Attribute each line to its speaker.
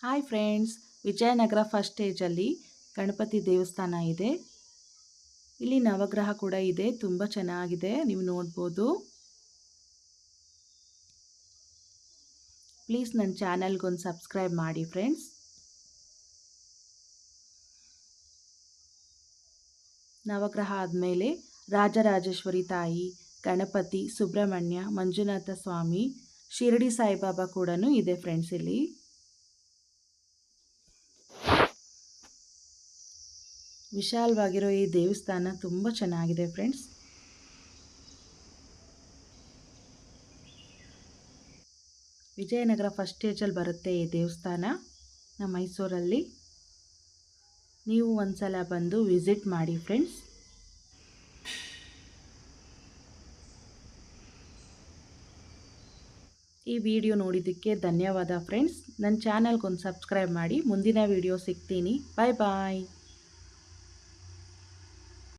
Speaker 1: Hi friends, Vijayanagara first ಸ್ಟೇಜಲ್ಲಿ ಗಣಪತಿ ದೇವಸ್ಥಾನ ಇದೆ. ಇಲ್ಲಿ ನವಗ್ರಹ ಕೂಡ ಇದೆ. ತುಂಬ ಚೆನ್ನಾಗಿದೆ, ನೀವು ನೋಡ್ಬೋದು. ಪ್ಲೀಸ್ ನನ್ನ ಚಾನಲ್ಗೊಂದು ಸಬ್ಸ್ಕ್ರೈಬ್ ಮಾಡಿ ಫ್ರೆಂಡ್ಸ್. ನವಗ್ರಹ ಆದಮೇಲೆ ರಾಜರಾಜೇಶ್ವರಿ ತಾಯಿ, ಗಣಪತಿ, ಸುಬ್ರಹ್ಮಣ್ಯ, ಮಂಜುನಾಥ ಸ್ವಾಮಿ, ಶಿರಡಿ ಸಾಯಿಬಾಬಾ ಕೂಡ ಇದೆ ಫ್ರೆಂಡ್ಸ್. ಇಲ್ಲಿ ವಿಶಾಲವಾಗಿರೋ ಈ ದೇವಸ್ಥಾನ ತುಂಬ ಚೆನ್ನಾಗಿದೆ ಫ್ರೆಂಡ್ಸ್. ವಿಜಯನಗರ ಫಸ್ಟ್ ಸ್ಟೇಜಲ್ಲಿ ಬರುತ್ತೆ ಈ ದೇವಸ್ಥಾನ, ನಮ್ಮ ಮೈಸೂರಲ್ಲಿ. ನೀವು ಒಂದ್ಸಲ ಬಂದು ವಿಸಿಟ್ ಮಾಡಿ ಫ್ರೆಂಡ್ಸ್. ಈ ವಿಡಿಯೋ ನೋಡಿದ್ದಕ್ಕೆ ಧನ್ಯವಾದ ಫ್ರೆಂಡ್ಸ್. ನನ್ನ ಚಾನಲ್ಗೊಂದು ಸಬ್ಸ್ಕ್ರೈಬ್ ಮಾಡಿ. ಮುಂದಿನ ವಿಡಿಯೋ ಸಿಗ್ತೀನಿ. ಬಾಯ್ ಬಾಯ್.